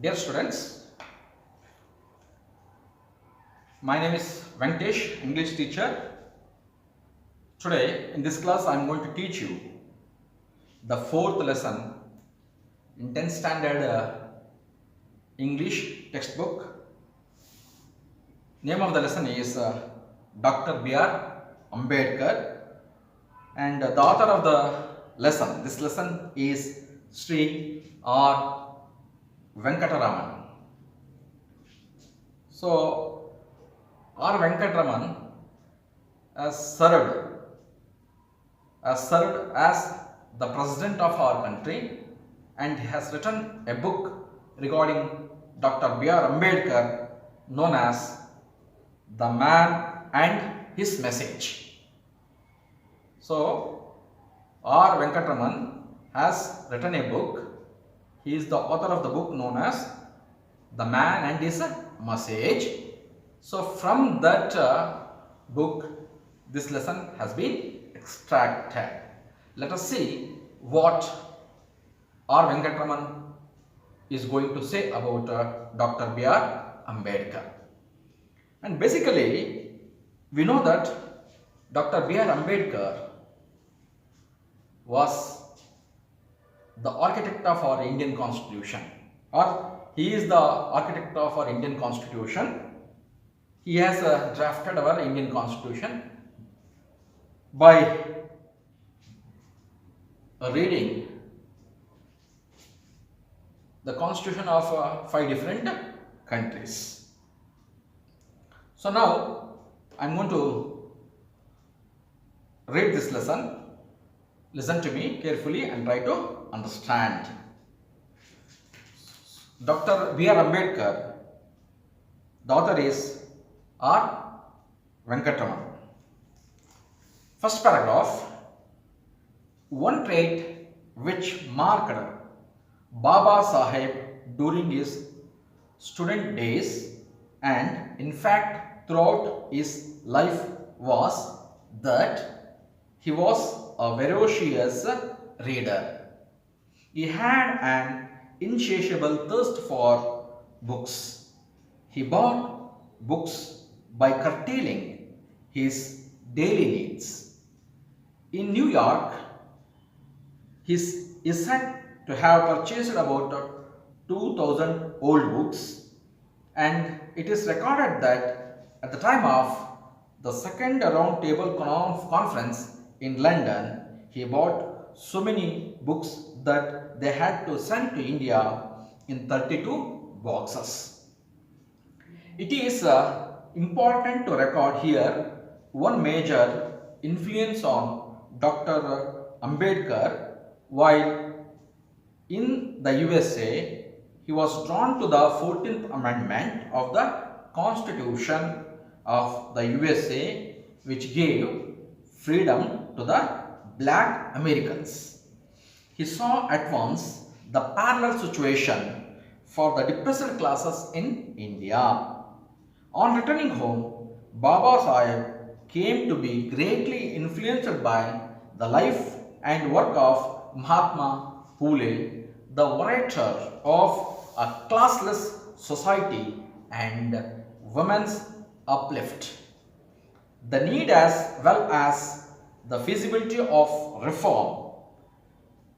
Dear students, my name is Venkatesh, English teacher. Today in this class I am going to teach you the fourth lesson in 10th standard English textbook. Name of the lesson is Dr. B.R. Ambedkar, and the author of the lesson, this lesson is Sri R. Venkataraman. So, R. Venkataraman has served as the president of our country, and has written a book regarding Dr. B.R. Ambedkar known as The Man and His Message. So, R. Venkataraman has written a book. He is the author of the book known as The Man and His Message. So, from that book, this lesson has been extracted. Let us see what R. Venkataraman is going to say about Dr. B.R. Ambedkar. And basically, we know that Dr. B.R. Ambedkar was the architect of our Indian Constitution, or he is the architect of our Indian Constitution. He has drafted our Indian Constitution by reading the constitution of 5 different countries. So now I am going to read this lesson. Listen to me carefully and try to understand. Dr. B.R. Ambedkar, the author is R. Venkataraman. First paragraph. One trait which marked Baba Saheb during his student days, and in fact throughout his life, was that he was a voracious reader. He had an insatiable thirst for books. He bought books by curtailing his daily needs. In New York, he is said to have purchased about 2,000 old books, and it is recorded that at the time of the second round table conference in London, he bought so many books that they had to send to India in 32 boxes. It is important to record here one major influence on Dr. Ambedkar. While in the USA, he was drawn to the 14th Amendment of the Constitution of the USA, which gave freedom to the black Americans. He saw at once the parallel situation for the depressed classes in India. On returning home, Baba Saheb came to be greatly influenced by the life and work of Mahatma Phule, the orator of a classless society and women's uplift. The need as well as the feasibility of reform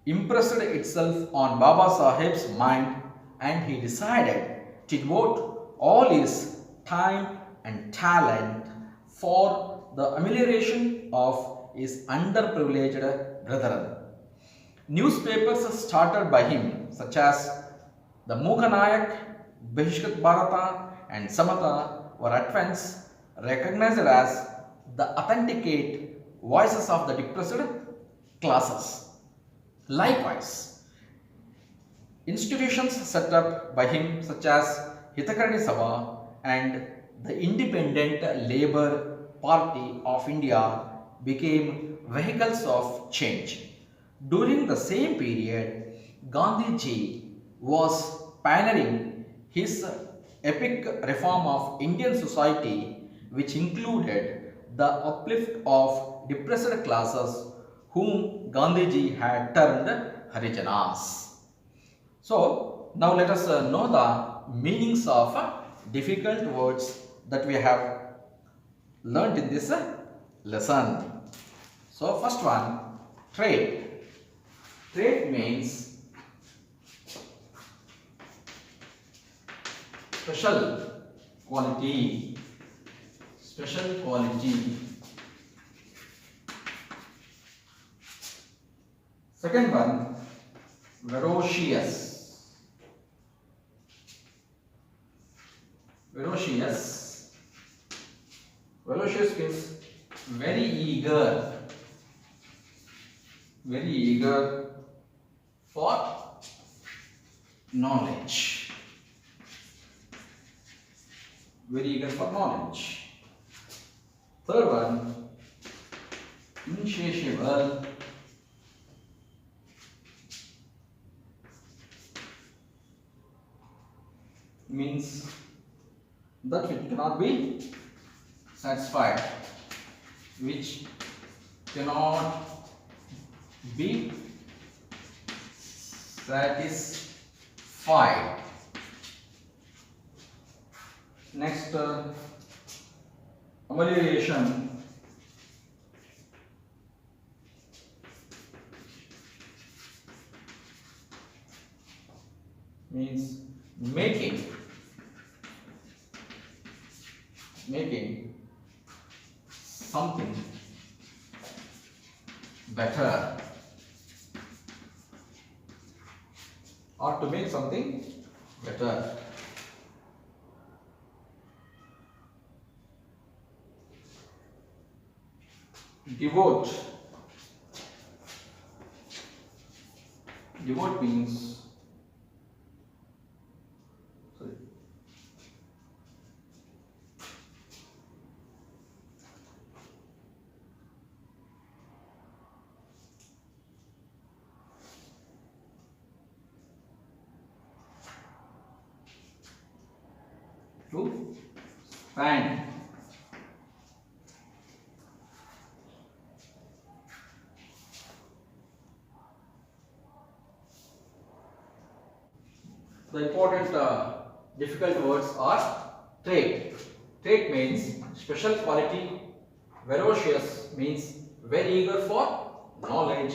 impressed itself on Baba Saheb's mind, and he decided to devote all his time and talent for the amelioration of his underprivileged brethren. Newspapers started by him, such as the Mukanayak, Bahishkat Bharata, and Samata, were at once recognized as the authenticate voices of the depressed classes. Likewise, institutions set up by him, such as Hitakarani Sabha and the Independent Labour Party of India, became vehicles of change. During the same period, Gandhiji was pioneering his epic reform of Indian society, which included the uplift of depressed classes whom Gandhiji had termed Harijanas. So, now let us know the meanings of difficult words that we have learned in this lesson. So first one, trait. Trait means special quality. Special quality. Second one, ferocious. Ferocious. Ferocious means very eager. Very eager for knowledge. Very eager for knowledge. Third one, insatiable. Means that which cannot be satisfied, which cannot be satisfied. Next, amelioration. Means making something better, or to make something better. Devote. Devote means to spend. The important difficult words are trait. Trait means special quality. Ferocious means very eager for knowledge.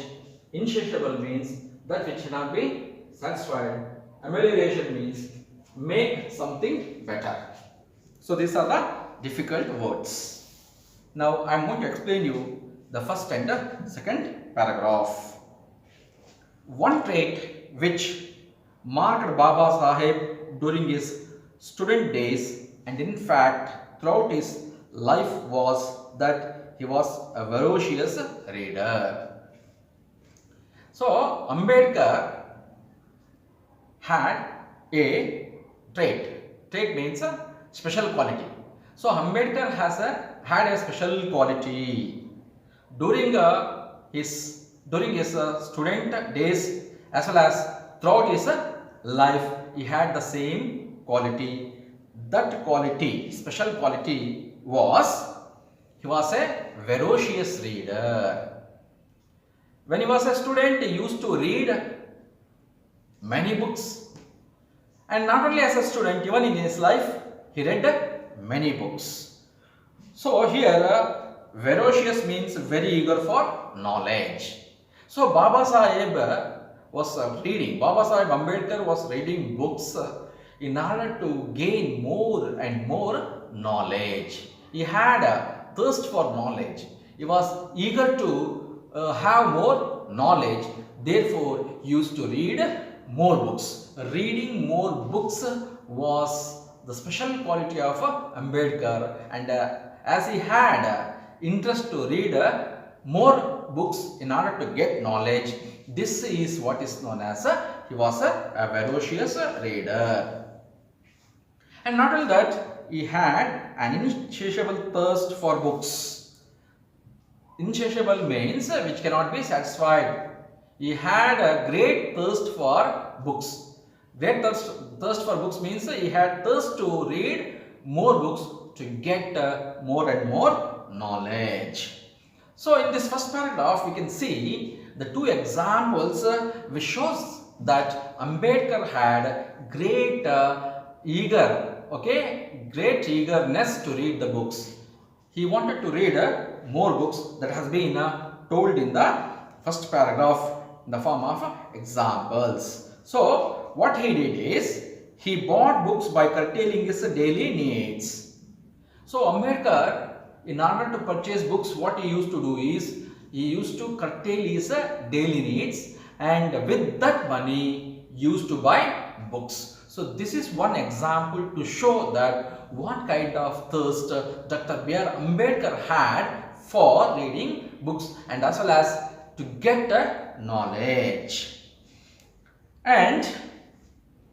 Insatiable means that which cannot be satisfied. Amelioration means make something better. So these are the difficult words. Now I am going to explain you the first and the second paragraph. One trait which marked Baba Sahib during his student days and in fact throughout his life was that he was a ferocious reader. So Ambedkar had a trait. Trait means a special quality. So Ambedkar had a special quality during his student days as well as throughout his life. He had the same quality. That quality, special quality, was he was a ferocious reader. When he was a student, he used to read many books, and not only as a student, even in his life, he read many books. So here, ferocious means very eager for knowledge. So Baba Sahib was reading. Baba Sahib Ambedkar was reading books in order to gain more and more knowledge. He had a thirst for knowledge. He was eager to have more knowledge. Therefore, he used to read more books. Reading more books was the special quality of Ambedkar, and as he had interest to read more books in order to get knowledge, this is what is known as he was a ferocious reader. And not only that, he had an insatiable thirst for books. Insatiable means which cannot be satisfied. He had a great thirst for books. Great thirst for books means he had thirst to read more books to get more and more knowledge. So in this first paragraph, we can see the two examples which shows that Ambedkar had great great eagerness to read the books. He wanted to read more books that has been told in the first paragraph in the form of examples. So what he did is he bought books by curtailing his daily needs. So Ambedkar, in order to purchase books, what he used to do is he used to curtail his daily needs, and with that money used to buy books. So this is one example to show that what kind of thirst Dr. B.R. Ambedkar had for reading books and as well as to get knowledge. And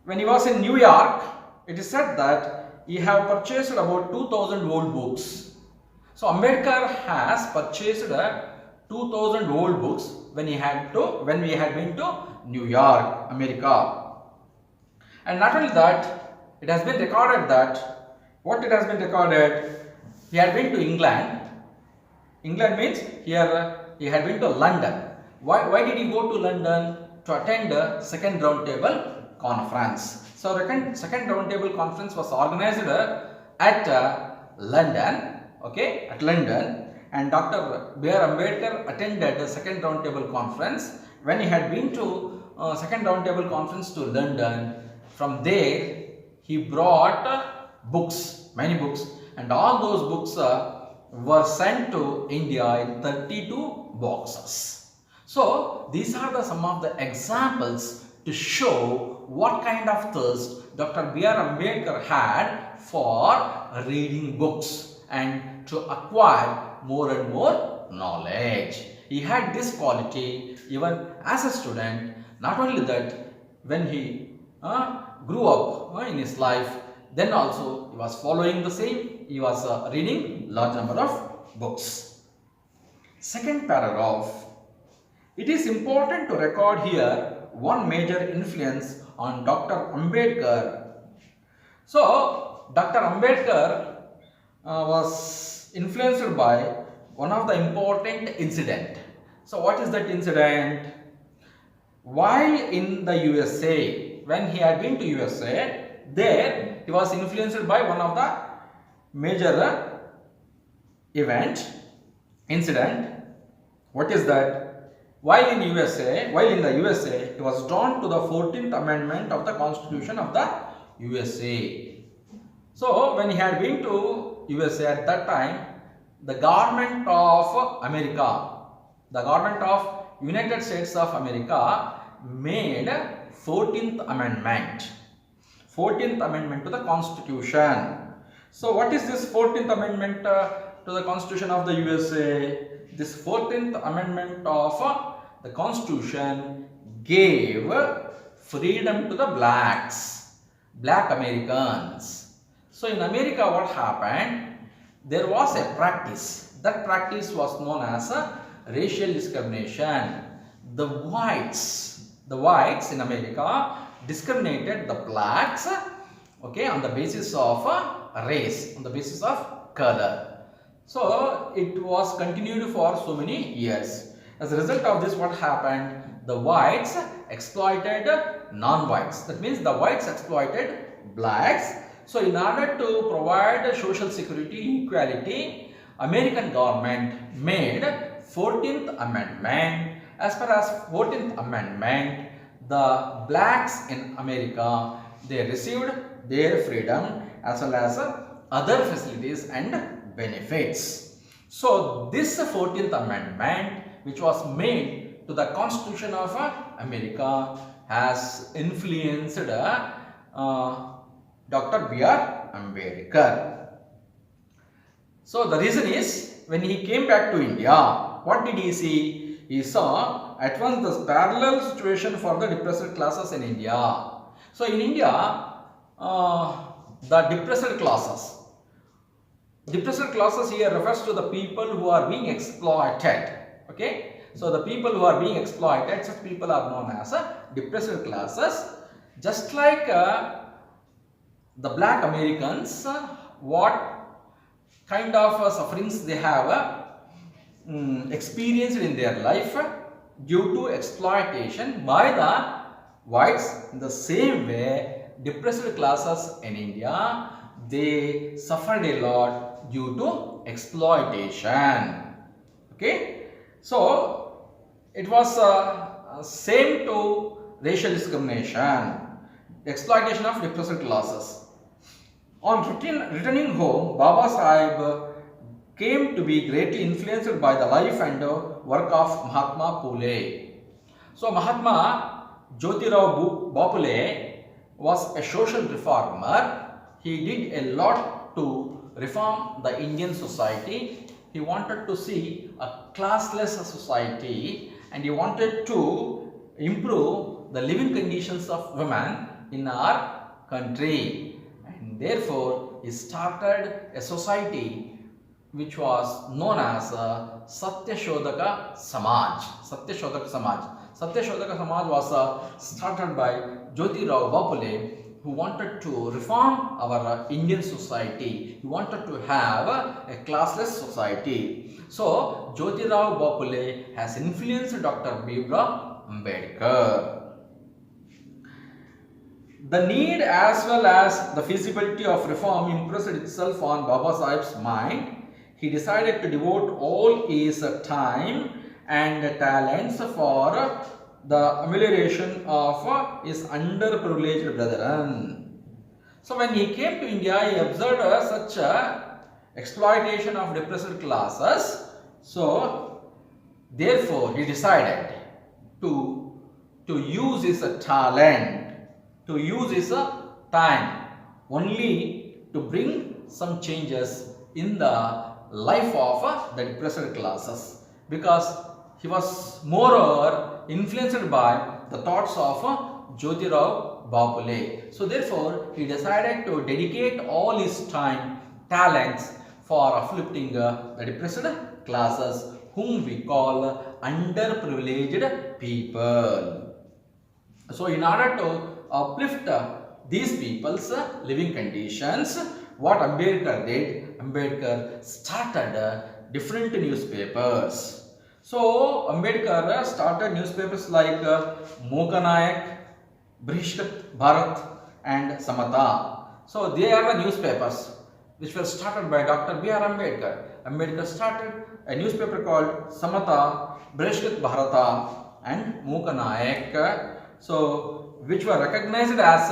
when he was in New York, it is said that he have purchased about 2000 old books. So Ambedkar has purchased 2000 old books when we had been to New York, America. And not only that, it has been recorded that he had been to England. England means here he had been to London. Why did he go to London? To attend the second roundtable conference. So second roundtable conference was organized at London, at London, and Dr. B.R. Ambedkar attended the second roundtable conference. When he had been to second roundtable conference to London, from there he brought books, many books, and all those books were sent to India in 32 boxes. So these are some of the examples to show what kind of thirst Dr. B.R. Ambedkar had for reading books and to acquire more and more knowledge. He had this quality even as a student. Not only that, when he grew up in his life, then also he was following the same. He was reading large number of books. Second paragraph. It is important to record here one major influence on Dr. Ambedkar. So, Dr. Ambedkar was influenced by one of the important incident. So, what is that incident? While in the USA, when he had been to USA, there he was influenced by one of the major incident. What is that? While in the USA, he was drawn to the 14th Amendment of the Constitution of the USA. So, when he had been to USA at that time, the government of United States of America made 14th Amendment to the Constitution. So, what is this 14th Amendment to the Constitution of the USA? This 14th Amendment of the Constitution gave freedom to the black Americans. So in America, what happened? There was a practice. That practice was known as racial discrimination. The whites in America discriminated the blacks, on the basis of race, on the basis of color. So it was continued for so many years. As a result of this, what happened? The whites exploited non-whites. That means the whites exploited blacks. So in order to provide social security equality, American government made 14th Amendment. As far as 14th Amendment, the blacks in America, they received their freedom as well as other facilities and benefits. So this 14th Amendment, which was made to the Constitution of America, has influenced Dr. B.R. Ambedkar. So the reason is, when he came back to India, what did he see? He saw at once the parallel situation for the depressed classes in India. So in India, the depressed classes here refers to the people who are being exploited. So the people who are being exploited, such people are known as depressed classes. Just like the black Americans, what kind of sufferings they have experienced in their life due to exploitation by the whites in the same way, depressed classes in India, they suffered a lot due to exploitation. Okay, so it was same to racial discrimination, exploitation of depressed classes. On returning home, Baba Sahib came to be greatly influenced by the life and work of Mahatma Phule. So Mahatma Jyotirao Phule was a social reformer. He did a lot to reform the Indian society. He wanted to see a classless society and he wanted to improve the living conditions of women in our country. And therefore, he started a society which was known as Satyashodhaka Samaj. Satyashodhaka Samaj. Satyashodhaka Samaj was started by Jyotirao Phule, who wanted to reform our Indian society. He wanted to have a classless society. So, Jyotirao Phule has influenced Dr. Bhimrao Ambedkar. The need as well as the feasibility of reform impressed itself on Baba Sahib's mind. He decided to devote all his time and talents for the amelioration of his underprivileged brethren. So when he came to India, he observed such exploitation of depressed classes. So therefore he decided to use his talent, to use his time only to bring some changes in the life of the depressed classes, because he was moreover influenced by the thoughts of Jyotirao Phule. So therefore he decided to dedicate all his time, talents for uplifting the depressed classes, whom we call underprivileged people. So in order to uplift these people's living conditions, what Ambedkar did, Ambedkar started different newspapers. So Ambedkar started newspapers like Mokanayak, Brihishkat Bharat and Samata. So they are the newspapers which were started by Dr. B.R. Ambedkar. Ambedkar started a newspaper called Samata, Brihishkat Bharata and Mokanayak. So which were recognized as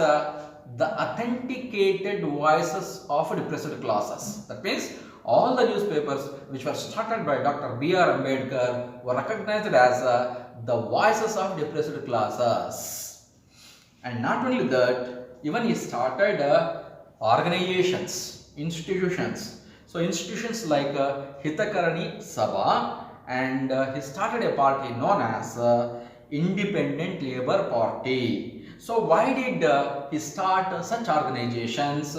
the authenticated voices of depressed classes. That means all the newspapers which were started by Dr. B.R. Ambedkar were recognized as the voices of depressed classes. And not only that, even he started organizations, institutions. So institutions like Hitakarani Sabha, and he started a party known as Independent Labour Party. So why did he start such organizations?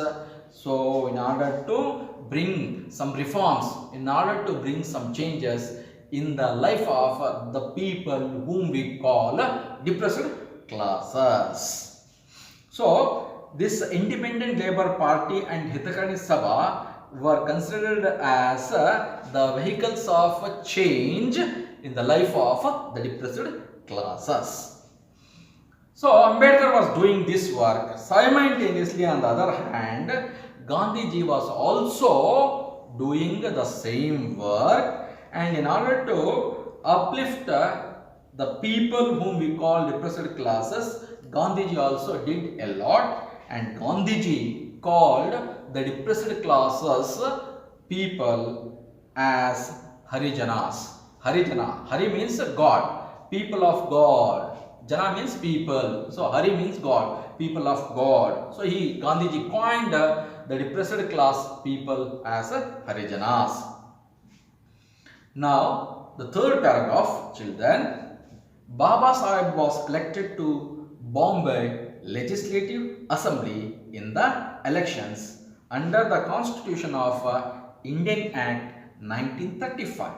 So in order to bring some reforms, in order to bring some changes in the life of the people whom we call depressed classes. So this Independent Labour Party and Hitakarani Sabha were considered as the vehicles of change in the life of the depressed classes. So Ambedkar was doing this work. Simultaneously, on the other hand, Gandhiji was also doing the same work, and in order to uplift the people whom we call depressed classes, Gandhiji also did a lot, and Gandhiji called the depressed classes people as Harijanas. Harijana, Hari means God, people of God. Jana means people. So Hari means God, people of God. So Gandhiji coined the depressed class people as Harijanas. Now the third paragraph, children. Baba Sahib was elected to Bombay Legislative Assembly in the elections under the Constitution of Indian Act 1935.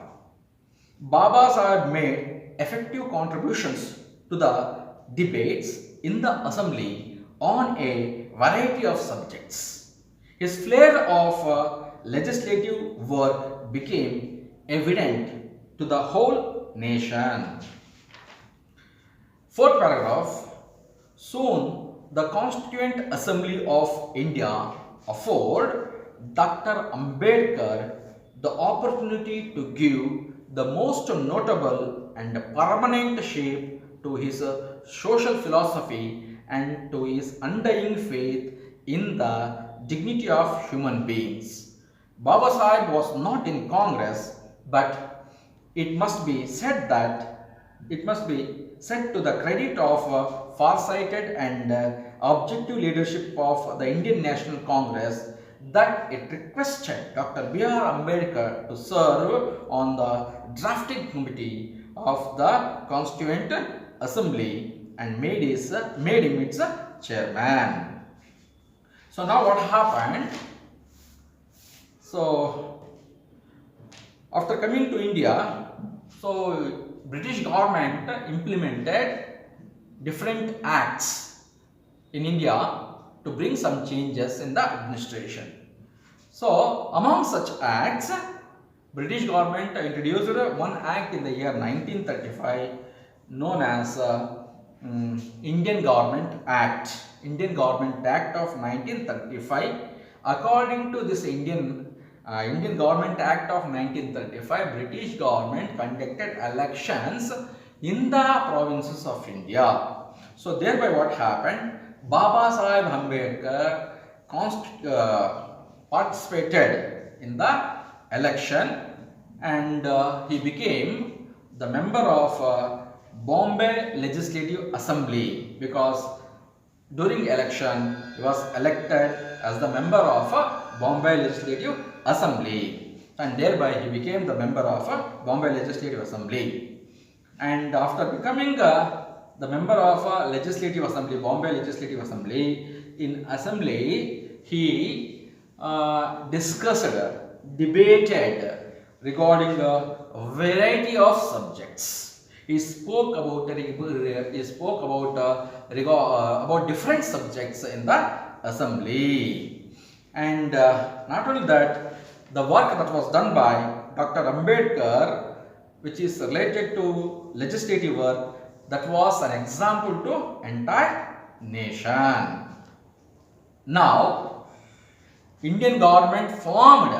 Baba Sahib made effective contributions to the debates in the assembly on a variety of subjects. His flair of legislative work became evident to the whole nation. Fourth paragraph. Soon, the Constituent Assembly of India afforded Dr. Ambedkar the opportunity to give the most notable and permanent shape to his social philosophy and to his undying faith in the dignity of human beings. Baba Sahib was not in Congress, but it must be said to the credit of far-sighted and objective leadership of the Indian National Congress that it requested Dr. B.R. Ambedkar to serve on the drafting committee of the Constituent Assembly and made him its chairman. So now what happened? So after coming to India, so British government implemented different acts in India to bring some changes in the administration. So among such acts, British government introduced one act in the year 1935 known as Indian Government Act. Indian Government Act of 1935. According to this Indian Government Act of 1935, British government conducted elections in the provinces of India. So thereby what happened? Baba Sahib Ambedkar participated in the election and he became the member of Bombay Legislative Assembly, because during election he was elected as the member of Bombay Legislative Assembly, and thereby he became the member of Bombay Legislative Assembly. And after becoming the member of Legislative Assembly, Bombay Legislative Assembly, in Assembly he debated regarding a variety of subjects. He spoke about different subjects in the assembly, and not only that, the work that was done by Dr. Ambedkar, which is related to legislative work, that was an example to entire nation. Now, Indian government formed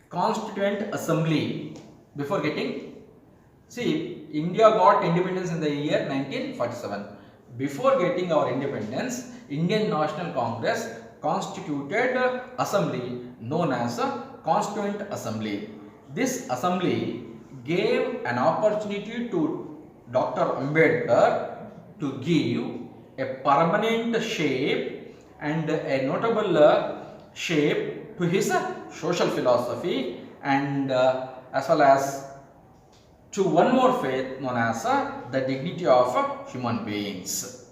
Constituent Assembly before getting. See, India got independence in the year 1947. Before getting our independence, Indian National Congress constituted assembly known as Constituent Assembly. This assembly gave an opportunity to Dr. Ambedkar to give a permanent shape and a notable shape to his social philosophy, and as well as to one more faith known as the dignity of human beings.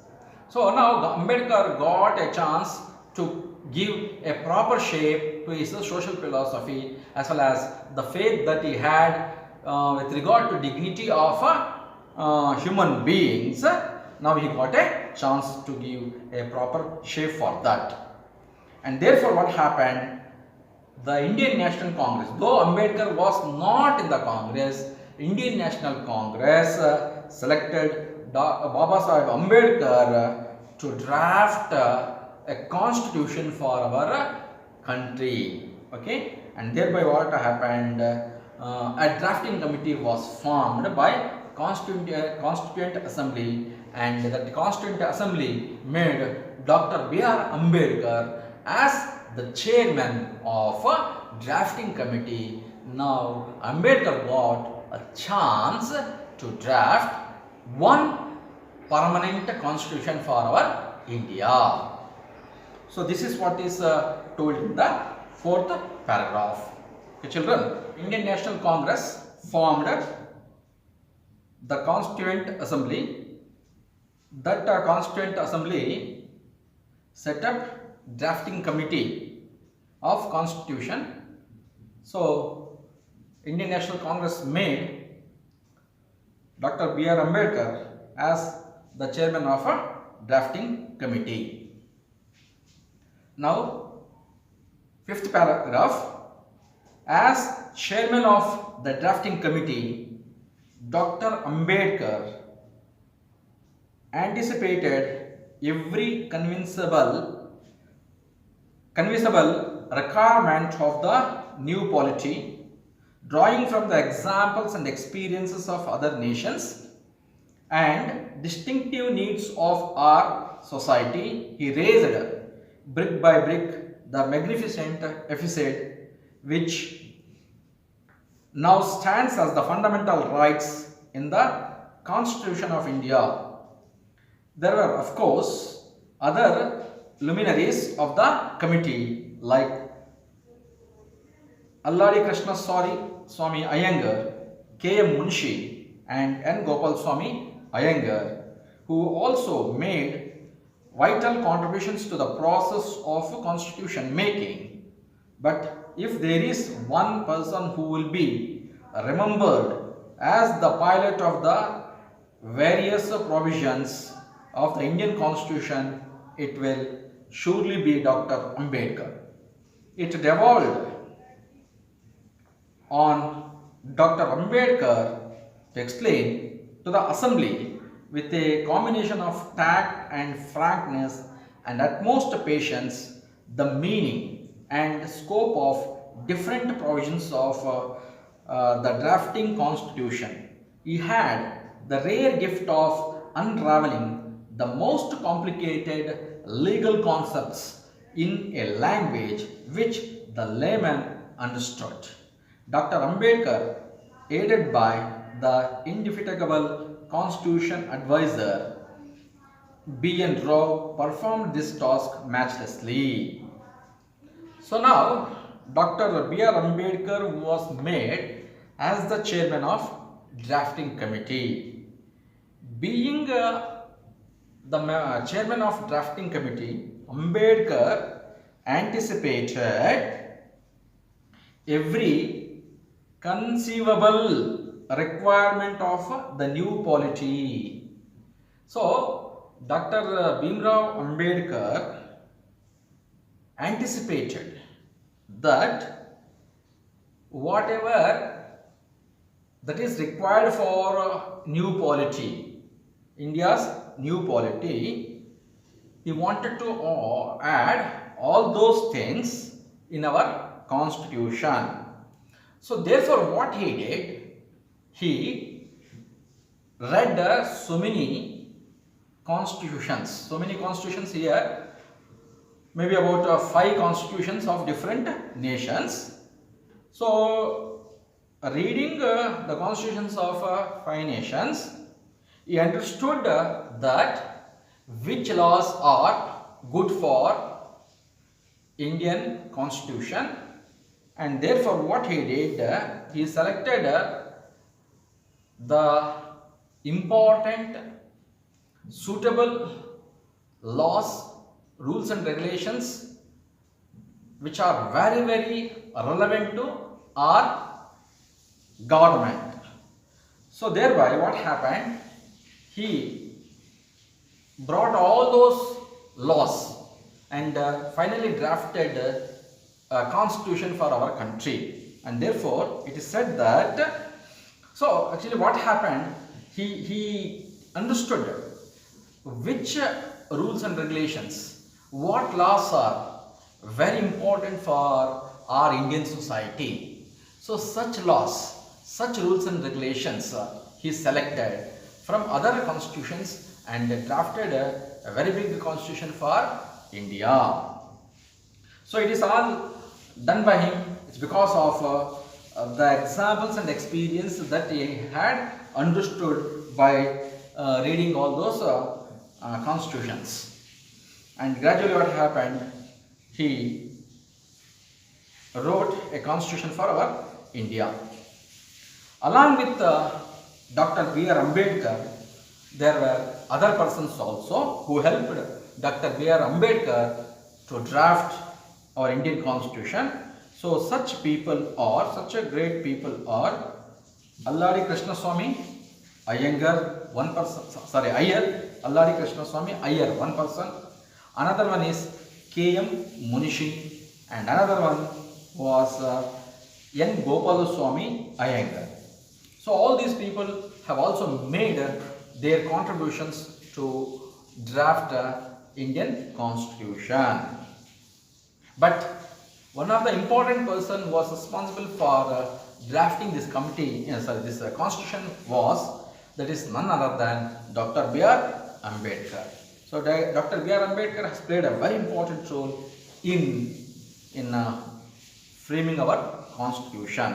So now Ambedkar got a chance to give a proper shape to his social philosophy as well as the faith that he had with regard to dignity of human beings. Now he got a chance to give a proper shape for that. And therefore what happened? The Indian National Congress, though Ambedkar was not in the Congress, Indian National Congress selected Baba Sahib Ambedkar to draft a constitution for our country. Okay, and thereby what happened? A drafting committee was formed by Constituent Assembly, and that Constituent Assembly made Dr. B.R. Ambedkar as the chairman of a drafting committee. Now Ambedkar got a chance to draft one permanent constitution for our India. So this is what is told in the fourth paragraph. Okay, children, Indian National Congress formed the Constituent Assembly. That Constituent Assembly set up drafting committee of constitution. So Indian National Congress made Dr. B.R. Ambedkar as the chairman of a drafting committee. Now, fifth paragraph. As chairman of the drafting committee, Dr. Ambedkar anticipated every conceivable requirement of the new polity, drawing from the examples and experiences of other nations and distinctive needs of our society. He raised brick by brick the magnificent edifice which now stands as the fundamental rights in the Constitution of India. There were, of course, other luminaries of the committee like Alladi Krishna Swami Iyengar, K.M. Munshi and N. Gopal Swami Iyengar, who also made vital contributions to the process of constitution making. But if there is one person who will be remembered as the pilot of the various provisions of the Indian Constitution, it will surely be Dr. Ambedkar. It devolved on Dr. Ambedkar to explain to the assembly with a combination of tact and frankness and utmost patience the meaning and scope of different provisions of the drafting constitution. He had the rare gift of unraveling the most complicated legal concepts in a language which the layman understood. Dr. Ambedkar, aided by the indefatigable constitution advisor B.N. Rao, performed this task matchlessly. So now Dr. B.R. Ambedkar was made as the chairman of drafting committee. Being the chairman of drafting committee, Ambedkar anticipated every conceivable requirement of the new polity. So Dr. Bhimrao Ambedkar anticipated that whatever that is required for new polity, India's new polity, he wanted to add all those things in our constitution. So therefore what he did, he read so many constitutions here, maybe about 5 constitutions of different nations. So reading the constitutions of 5 nations, he understood that which laws are good for Indian constitution, and therefore what he did, he selected the important suitable laws, rules and regulations which are very, very relevant to our government. So thereby what happened, he brought all those laws and finally drafted a constitution for our country. And therefore it is said that, so actually what happened, he understood which rules and regulations, what laws are very important for our Indian society. So such laws, such rules and regulations he selected from other constitutions and drafted a very big constitution for India. So it is all done by him. It's because of the examples and experience that he had understood by reading all those constitutions. And gradually what happened, he wrote a constitution for our India. Along with Dr. B.R. Ambedkar, there were other persons also who helped Dr. B.R. Ambedkar to draft our Indian constitution. So such people are, such a great people are Alladi Krishna Swami Iyengar, one person, sorry, Iyer, Alladi Krishna Swami Iyer, one person. Another one is K.M. Munishi, and another one was N. Gopal Swami Iyengar. So all these people have also made their contributions to draft Indian Constitution. But one of the important person was responsible for drafting this this constitution that is none other than Dr. B.R. Ambedkar. So Dr. B.R. Ambedkar has played a very important role in framing our constitution.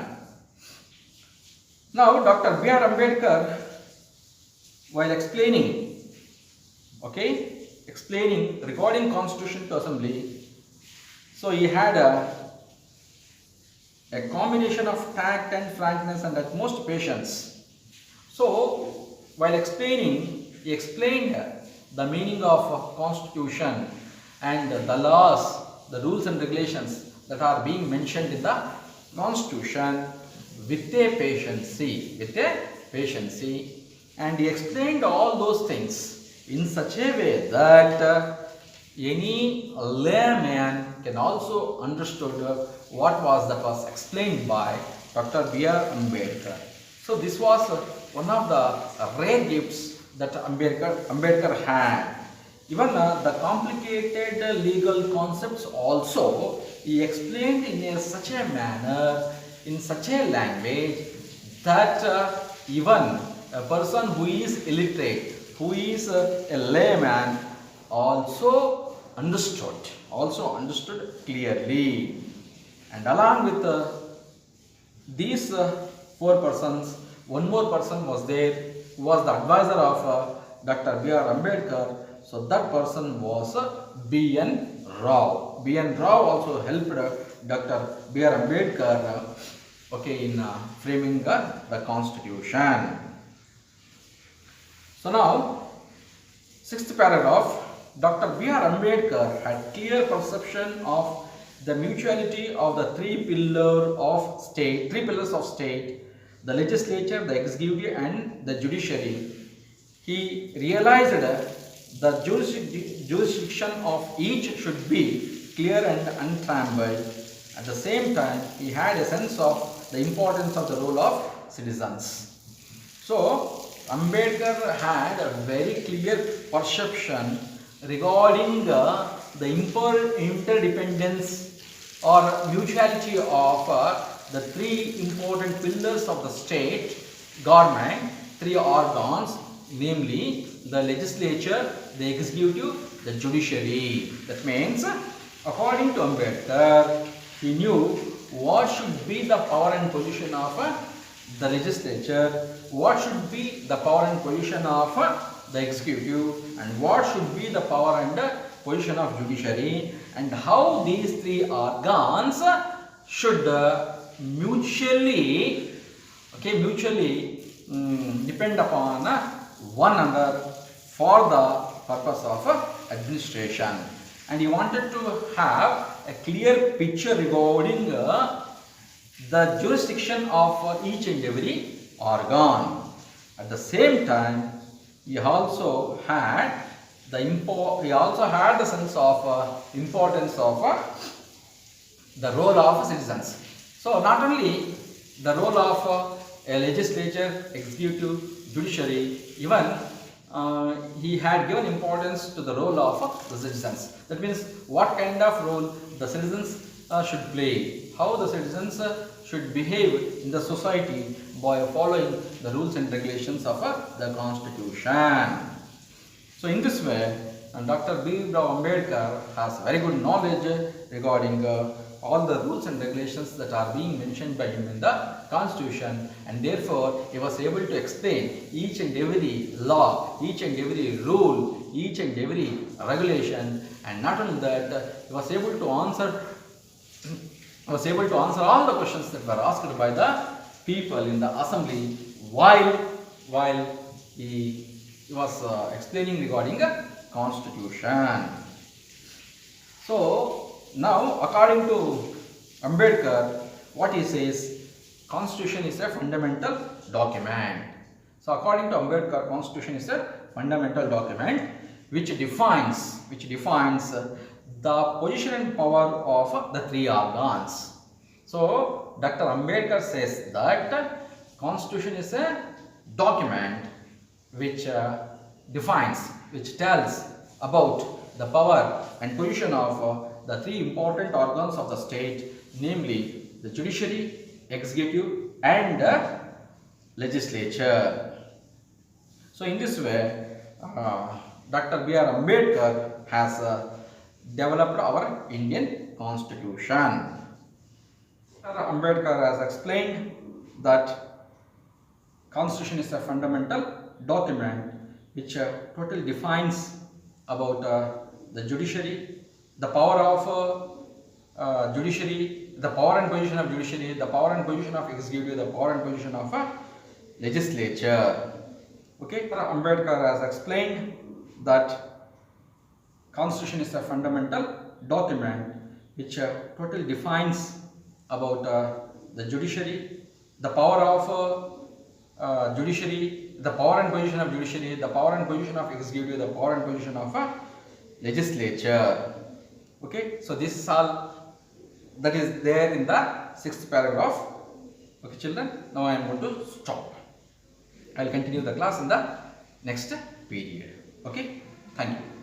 Now Dr. B.R. Ambedkar, while explaining regarding constitution to assembly, so he had a combination of tact and frankness and utmost patience. So while explaining, he explained the meaning of constitution and the laws, the rules and regulations that are being mentioned in the constitution with a patience, and he explained all those things in such a way that any layman can also understood what was explained by Dr. B.R. Ambedkar. So this was one of the rare gifts that Ambedkar had. Even the complicated legal concepts also he explained in such a manner, in such a language that even a person who is illiterate, who is a layman, also understood clearly. And along with these four persons, one more person was there who was the advisor of Dr. B.R. Ambedkar. So that person was B.N. Rao. B.N. Rao also helped Dr. B.R. Ambedkar in framing the constitution. So now, sixth paragraph. Dr. B.R. Ambedkar had clear perception of the mutuality of the three pillars of state, the legislature, the executive and the judiciary. He realized the jurisdiction of each should be clear and untrammeled. At the same time, he had a sense of the importance of the role of citizens. So, Ambedkar had a very clear perception regarding the interdependence or mutuality of the three important pillars of the state government, three organs, namely the legislature, the executive, the judiciary. That means, according to Ambedkar, he knew what should be the power and position of the legislature, what should be the power and position of the executive, and what should be the power and position of judiciary, and how these three organs should mutually depend upon one another for the purpose of administration. And he wanted to have a clear picture regarding the jurisdiction of each and every organ. At the same time, he also had the sense of importance of the role of citizens. So not only the role of a legislature, executive, judiciary, even he had given importance to the role of the citizens. That means what kind of role the citizens should play, how the citizens should behave in the society by following the rules and regulations of the constitution. So in this way, Dr. B.R. Ambedkar has very good knowledge regarding all the rules and regulations that are being mentioned by him in the constitution, and therefore he was able to explain each and every law, each and every rule, each and every regulation, and not only that, he was able to answer all the questions that were asked by the people in the assembly while he was explaining regarding the constitution. So now, according to Ambedkar, what he says, constitution is a fundamental document. So according to Ambedkar, constitution is a fundamental document which defines the position and power of the three organs. So Dr. Ambedkar says that constitution is a document which defines which tells about the power and position of the three important organs of the state, namely the judiciary, executive, and legislature. So, in this way, Dr. B.R. Ambedkar has developed our Indian Constitution. Dr. Ambedkar has explained that Constitution is a fundamental document which totally defines about the judiciary, the power of judiciary, the power and position of judiciary, the power and position of executive, the power and position of legislature. Okay, Ambedkar has explained that Constitution is a fundamental document which totally defines about the judiciary, the power of judiciary, the power and position of judiciary, the power and position of executive, the power and position of legislature. Okay, so this is all that is there in the sixth paragraph. Okay, children, now I am going to stop. I will continue the class in the next period. Okay, thank you.